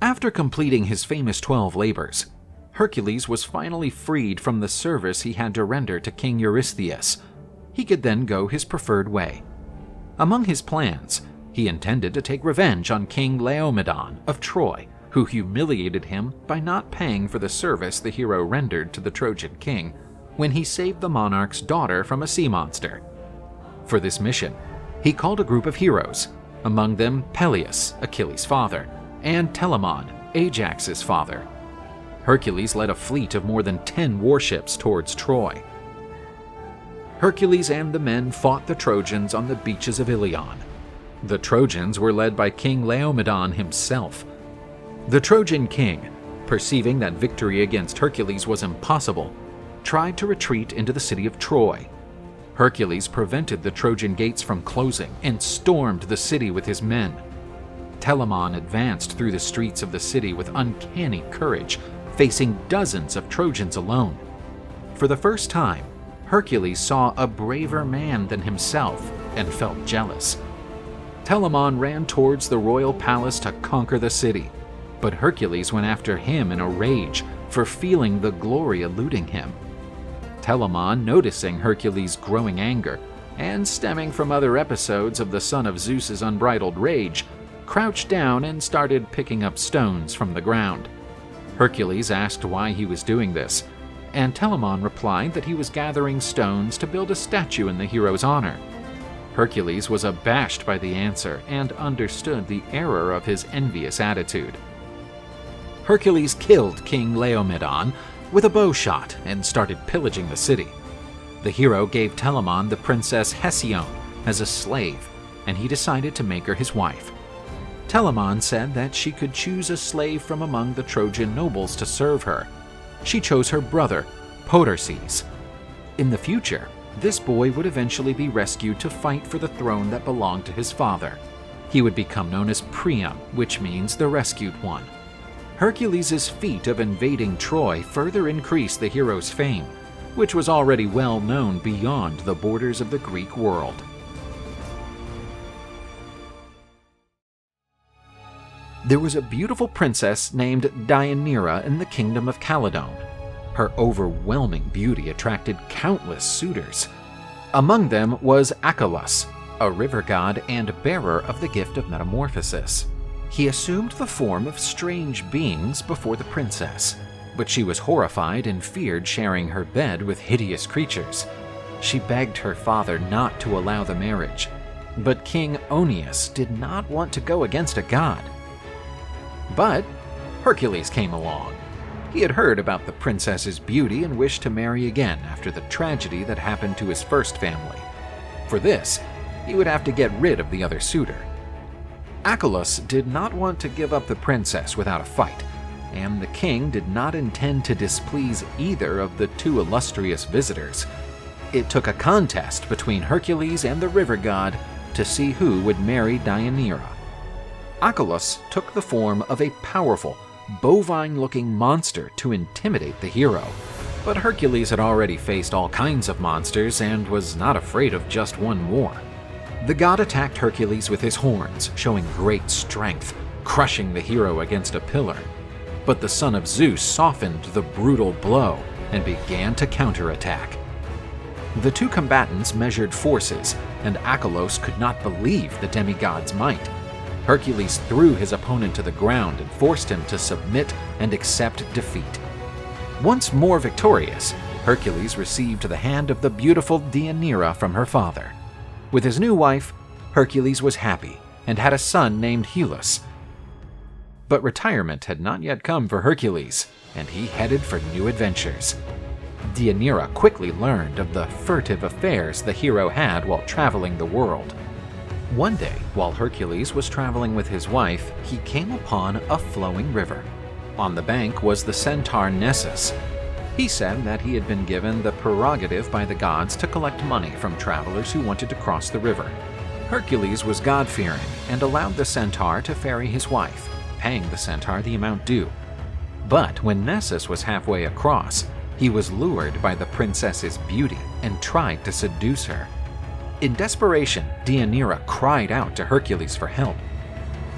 After completing his famous 12 labors, Hercules was finally freed from the service he had to render to King Eurystheus. He could then go his preferred way. Among his plans, he intended to take revenge on King Laomedon of Troy, who humiliated him by not paying for the service the hero rendered to the Trojan king when he saved the monarch's daughter from a sea monster. For this mission, he called a group of heroes, among them Peleus, Achilles' father, and Telamon, Ajax's father. Hercules led a fleet of more than 10 warships towards Troy. Hercules and the men fought the Trojans on the beaches of Ilion. The Trojans were led by King Laomedon himself. The Trojan king, perceiving that victory against Hercules was impossible, tried to retreat into the city of Troy. Hercules prevented the Trojan gates from closing and stormed the city with his men. Telamon advanced through the streets of the city with uncanny courage, facing dozens of Trojans alone. For the first time, Hercules saw a braver man than himself and felt jealous. Telamon ran towards the royal palace to conquer the city, but Hercules went after him in a rage for feeling the glory eluding him. Telamon, noticing Hercules' growing anger and stemming from other episodes of the son of Zeus's unbridled rage, crouched down and started picking up stones from the ground. Hercules asked why he was doing this, and Telamon replied that he was gathering stones to build a statue in the hero's honor. Hercules was abashed by the answer and understood the error of his envious attitude. Hercules killed King Laomedon with a bow shot and started pillaging the city. The hero gave Telamon the princess Hesione as a slave, and he decided to make her his wife. Telamon said that she could choose a slave from among the Trojan nobles to serve her. She chose her brother, Apotheosis. In the future, this boy would eventually be rescued to fight for the throne that belonged to his father. He would become known as Priam, which means the rescued one. Hercules' feat of invading Troy further increased the hero's fame, which was already well known beyond the borders of the Greek world. There was a beautiful princess named Deianira in the kingdom of Calydon. Her overwhelming beauty attracted countless suitors. Among them was Achelous, a river god and bearer of the gift of metamorphosis. He assumed the form of strange beings before the princess, but she was horrified and feared sharing her bed with hideous creatures. She begged her father not to allow the marriage, but King Oeneus did not want to go against a god. But Hercules came along. He had heard about the princess's beauty and wished to marry again after the tragedy that happened to his first family. For this, he would have to get rid of the other suitor. Achelous did not want to give up the princess without a fight, and the king did not intend to displease either of the two illustrious visitors. It took a contest between Hercules and the river god to see who would marry Deianira. Achelous took the form of a powerful, bovine-looking monster to intimidate the hero, but Hercules had already faced all kinds of monsters and was not afraid of just one more. The god attacked Hercules with his horns, showing great strength, crushing the hero against a pillar. But the son of Zeus softened the brutal blow and began to counterattack. The two combatants measured forces, and Achelous could not believe the demigod's might. Hercules threw his opponent to the ground and forced him to submit and accept defeat. Once more victorious, Hercules received the hand of the beautiful Deianira from her father. With his new wife, Hercules was happy and had a son named Helus. But retirement had not yet come for Hercules, and he headed for new adventures. Deianira quickly learned of the furtive affairs the hero had while traveling the world. One day, while Hercules was traveling with his wife, he came upon a flowing river. On the bank was the centaur Nessus. He said that he had been given the prerogative by the gods to collect money from travelers who wanted to cross the river. Hercules was God-fearing and allowed the centaur to ferry his wife, paying the centaur the amount due. But when Nessus was halfway across, he was lured by the princess's beauty and tried to seduce her. In desperation, Deianira cried out to Hercules for help.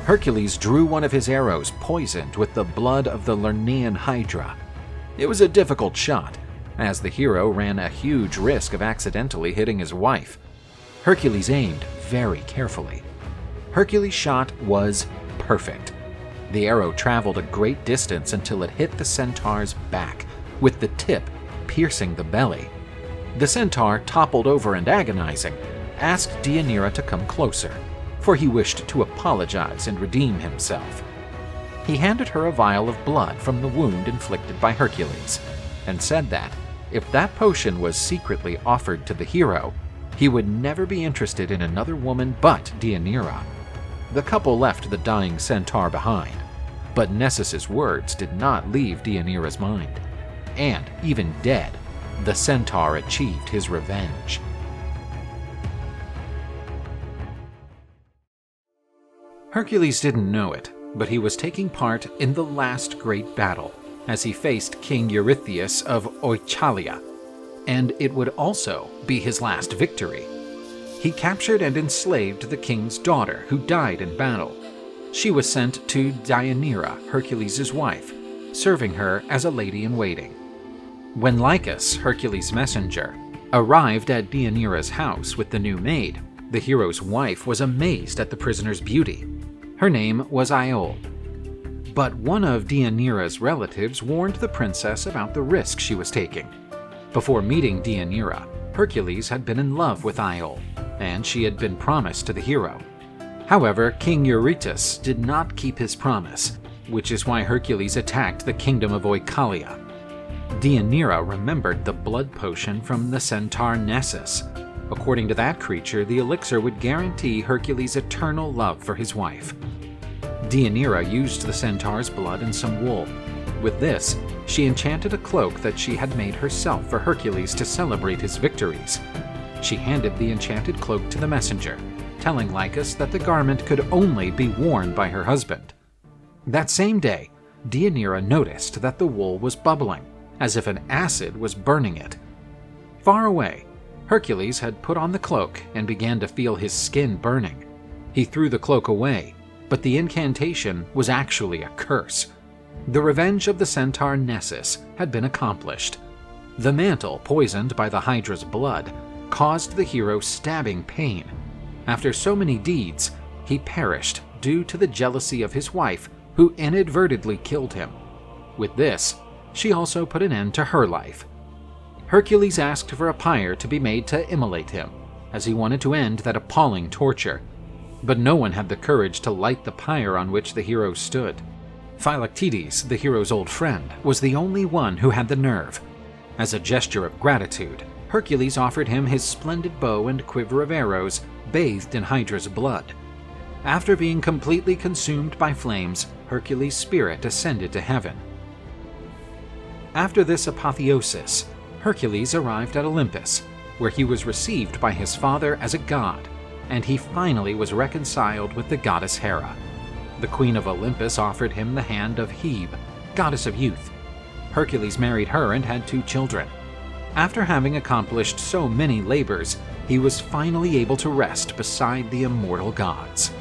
Hercules drew one of his arrows poisoned with the blood of the Lernaean Hydra. It was a difficult shot, as the hero ran a huge risk of accidentally hitting his wife. Hercules aimed very carefully. Hercules' shot was perfect. The arrow traveled a great distance until it hit the centaur's back, with the tip piercing the belly. The centaur, toppled over and agonizing, asked Deianira to come closer, for he wished to apologize and redeem himself. He handed her a vial of blood from the wound inflicted by Hercules, and said that, if that potion was secretly offered to the hero, he would never be interested in another woman but Deianira. The couple left the dying centaur behind, but Nessus's words did not leave Deianira's mind, and, even dead, the centaur achieved his revenge. Hercules didn't know it, but he was taking part in the last great battle, as he faced King Eurystheus of Oechalia, and it would also be his last victory. He captured and enslaved the king's daughter, who died in battle. She was sent to Deianira, Hercules' wife, serving her as a lady-in-waiting. When Lycus, Hercules' messenger, arrived at Deianira's house with the new maid, the hero's wife was amazed at the prisoner's beauty. Her name was Iole. But one of Deianira's relatives warned the princess about the risk she was taking. Before meeting Deianira, Hercules had been in love with Iole, and she had been promised to the hero. However, King Eurytus did not keep his promise, which is why Hercules attacked the kingdom of Oechalia. Deianira remembered the blood potion from the centaur Nessus. According to that creature, the elixir would guarantee Hercules' eternal love for his wife. Deianira used the centaur's blood and some wool. With this, she enchanted a cloak that she had made herself for Hercules to celebrate his victories. She handed the enchanted cloak to the messenger, telling Lycus that the garment could only be worn by her husband. That same day, Deianira noticed that the wool was bubbling, as if an acid was burning it. Far away, Hercules had put on the cloak and began to feel his skin burning. He threw the cloak away, but the incantation was actually a curse. The revenge of the centaur Nessus had been accomplished. The mantle, poisoned by the Hydra's blood, caused the hero stabbing pain. After so many deeds, he perished due to the jealousy of his wife, who inadvertently killed him. With this, she also put an end to her life. Hercules asked for a pyre to be made to immolate him, as he wanted to end that appalling torture. But no one had the courage to light the pyre on which the hero stood. Philoctetes, the hero's old friend, was the only one who had the nerve. As a gesture of gratitude, Hercules offered him his splendid bow and quiver of arrows bathed in Hydra's blood. After being completely consumed by flames, Hercules' spirit ascended to heaven. After this apotheosis, Hercules arrived at Olympus, where he was received by his father as a god, and he finally was reconciled with the goddess Hera. The queen of Olympus offered him the hand of Hebe, goddess of youth. Hercules married her and had 2 children. After having accomplished so many labors, he was finally able to rest beside the immortal gods.